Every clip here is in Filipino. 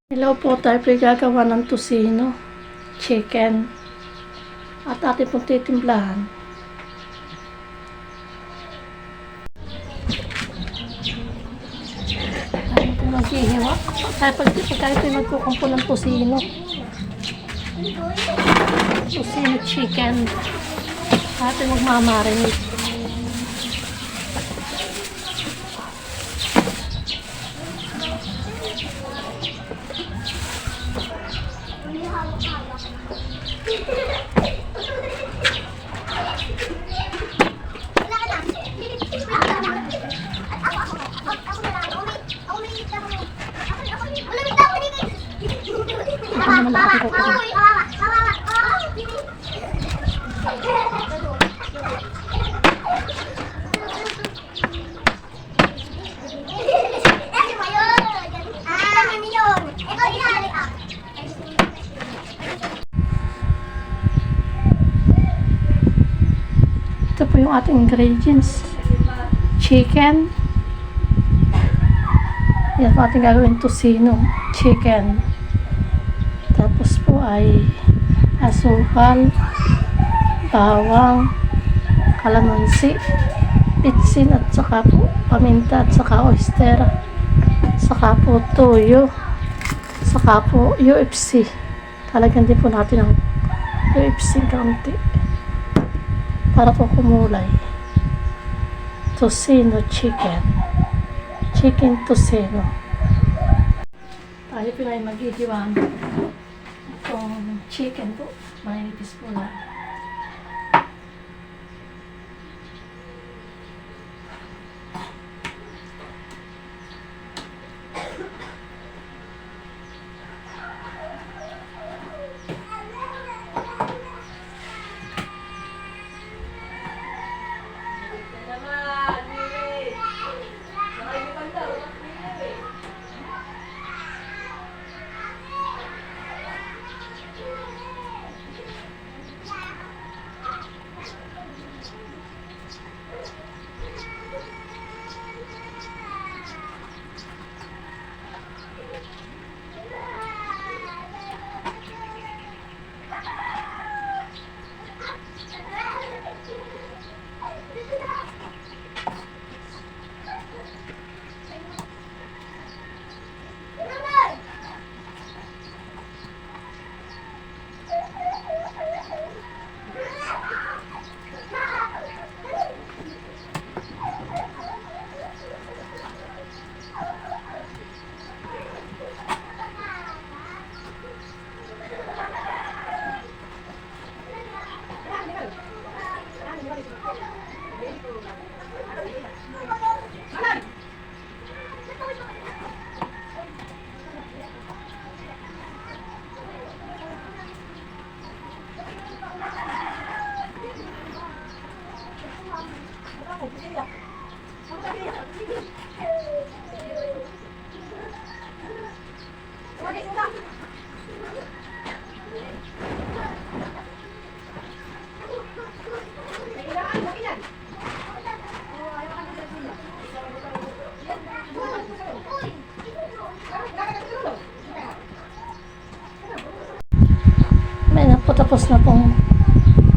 Hello po, tayo po gagawa ng tocino, chicken, at ating pong titimplahan. Tayo po maghihiwa. Tayo po magkukumpo ng tocino. Tocino chicken. Tayo po magmamarinate. Ito po yung ating ingredients. Chicken. Yan po ating gagawin tocino. Chicken. Tapos po ay asukal, bawang, kalamansi, pitsin at saka po paminta at saka oyster. Saka po toyo. Saka po UFC. Talagyan din po natin ng UFC kaunti. Para po kumulay. Tocino chicken. Chicken tocino. Tayo po na maghihiwa itong chicken po. Maninipis po na.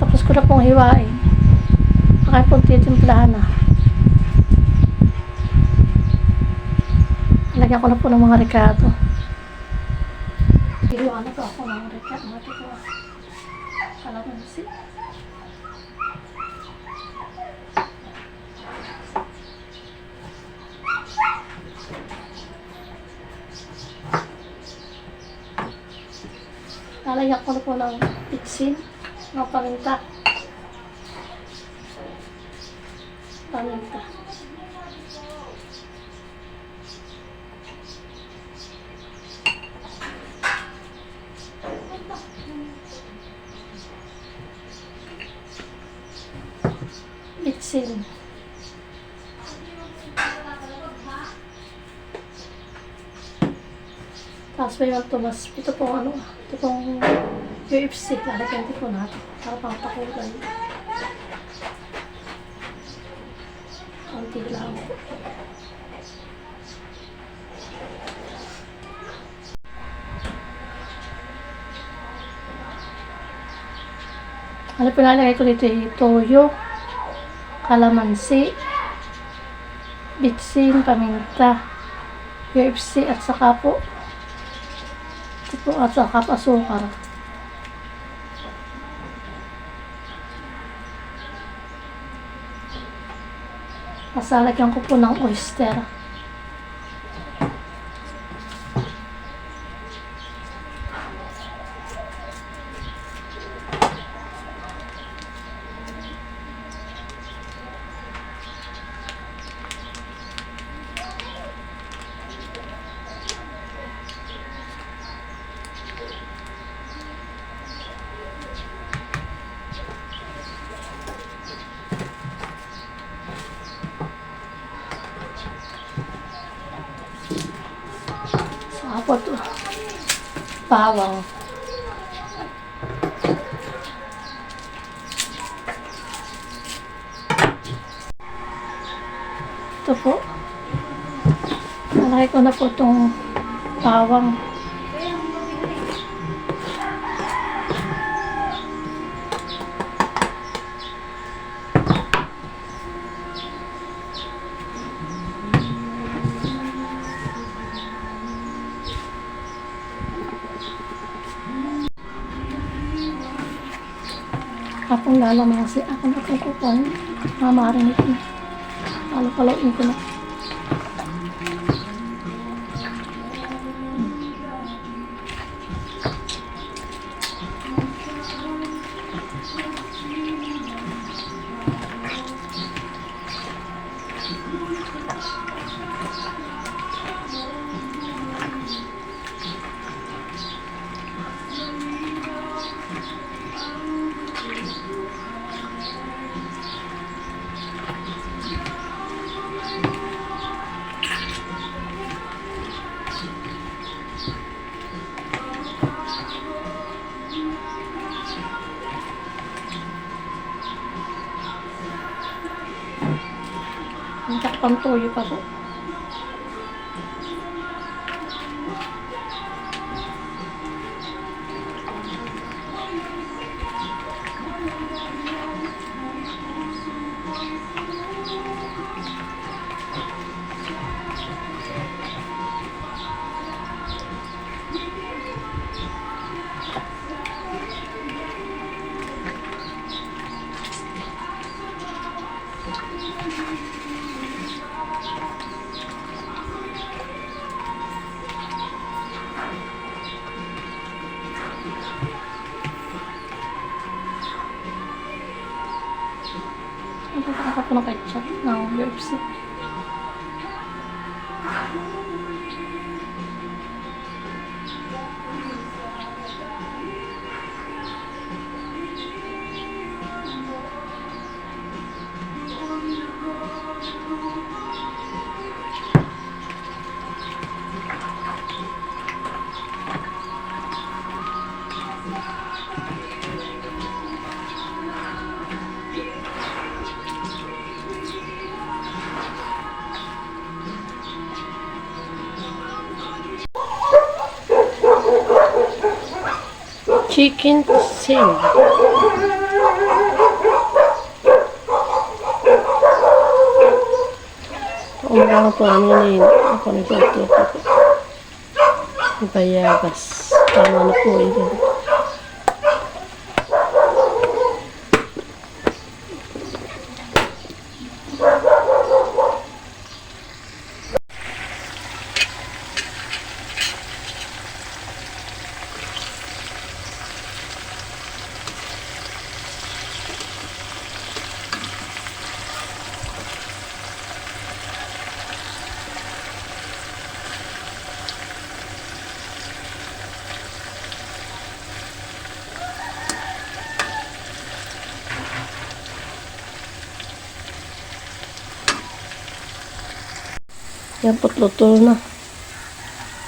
Tapos ko na pong hiwain. Kaya pong titimplahan na. Lagyan ko na po ng mga ricado. Hiwain na po ako ng ricado. Mati ko kalamansi. Lalagyan ko na po ng pitsin, ng paminta. Paminta. Pitsin. Tapos may magtumas. Ito pong ito pong UFC. Lalagyan din po natin. Para pang pakulay. Konti lang. Ano pinalagay ko dito? Toyo, kalamansi, bitsin, paminta, UFC at saka po ito po at saka asukar. Pasalagyan ko po ng oyster. Saka po bawang. Ito po. Malaki ko na po itong bawang. Akong lalamasi, akong nakukupan, mamarinig na. Palapalain ko na. Takpan toyo pa po. Nakaka po ng ketchup ng UFC. Chicken sin. Umurang po namin ako nagtututo po. Bayabas. Tama na po ito. Yan po't luto na.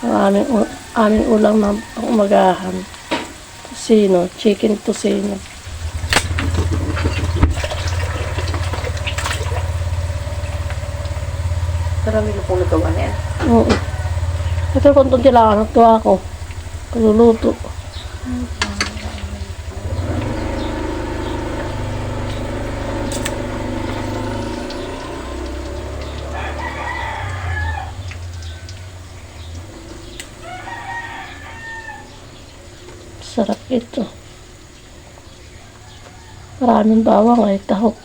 Ang aming ulam na umagahan. Tosino, chicken tosino. Marami na pong lutuan yan. Oo. Ito kung ito kailangan, ito ako. Kaluluto. Sarap ito. Maraming bawang ay tahok.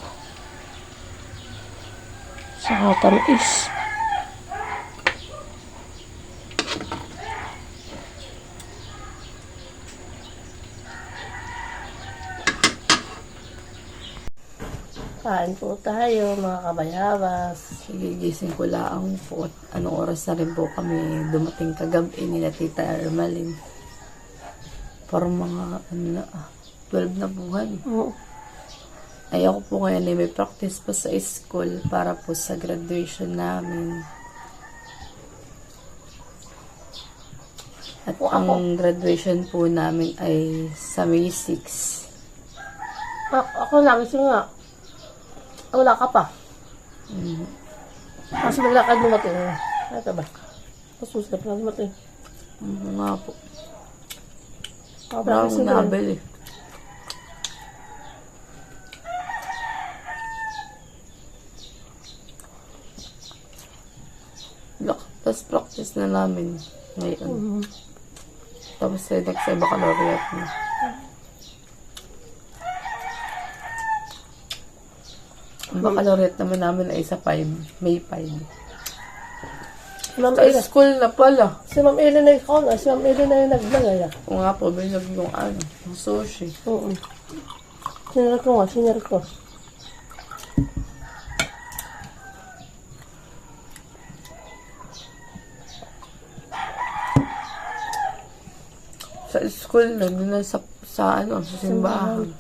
Saka tamis. Kain po tayo mga kabayabas. Gigising ko lang po at anong oras na rin po kami dumating kagabi nila Tita Ermalyn. Parang mga 12 na buwan. Oo. Ay ako po ngayon ay may practice po sa school para po sa graduation namin. At ang graduation po namin ay sa May 6. Ako nagising nga. Wala ka pa. Kasi bigla ka dumating. Ito ba? Masusunod na dumating. Nga po. Ako Wala nagising akong ka rin. nabili. Tapos practice na namin ngayon. Tapos ay nagsa baccalaureate na. Ang baccalaureate naman namin ay sa 5, May 5. Si Ma'am Sa Ellen. school na pala. Si Ma'am Ellen na ikaw na. Si Ma'am Ellen na yung naglagay. Kung nga po, binag yung yung sushi. Oo. Sinarap ko nga. Sinarap ko. Sa school na, doon na sa sa simbahan.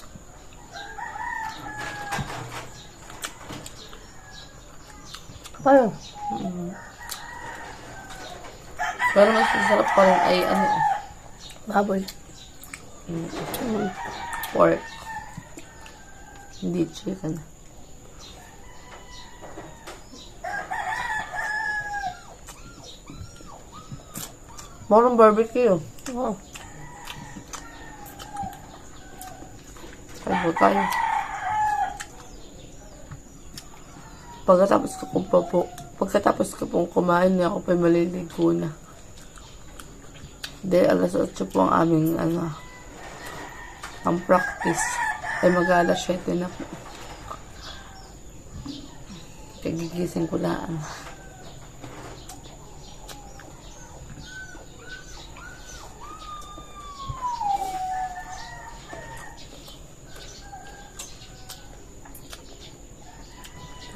Paano? Pero mas masarap pa rin ay Baboy. pork. Hindi chicken. Morong barbecue. Oo. Kaya po tayo. Pagkatapos ko pong kumain niya ako po'y maliligo na. Dahil alas 8 po ang aming ang practice. Ay mag-alas 7 na po. Kagigising ko lang.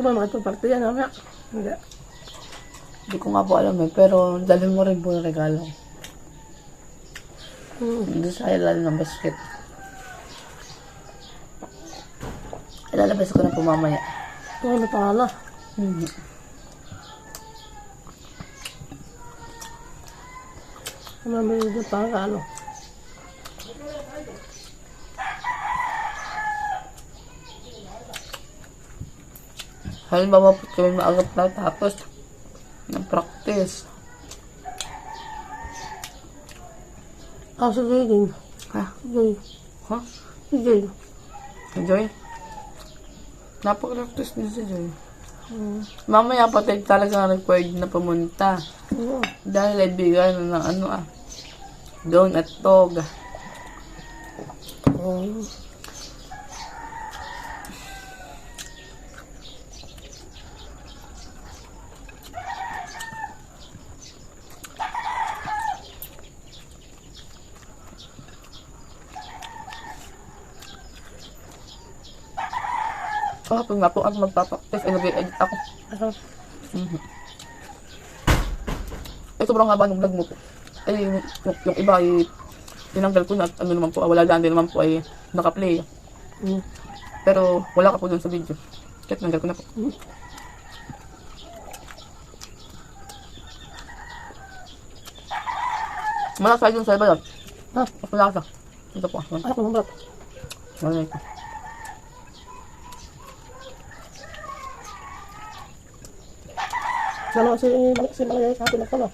Kung makipagparte yan, mamaya. Hindi. Hindi ko nga po alam pero dalhin mo rin po yung regalo. Doon sa ilalim ng basket. Ilalabas ko na po mamaya. Ano pala? Mamaya dito pa ano. Halimbawa po kami maagap na tapos ng practice. Si Joy din. Ha? Joy. Ha? Si Joy. Joy? Napag-practice din si Joy. Mamaya pati talaga required na pumunta. Oo. Dahil ay bigay na ng doon at toga. Oo. Kahapon nga po ako magpapractice ay nag-edit ako. Ay sobrang haba ng vlog mo po. Ay yung iba ay tinanggal ko na at naman po, wala din naman po ay naka-play. Pero wala ka po dun sa video. Kaya tinanggal ko na po. Malasa yung sa iba yan. Ha? Mas malasa. Ito po. Ako ng brat. Malasa ito. Dalawa si Malagay sa atin na pala.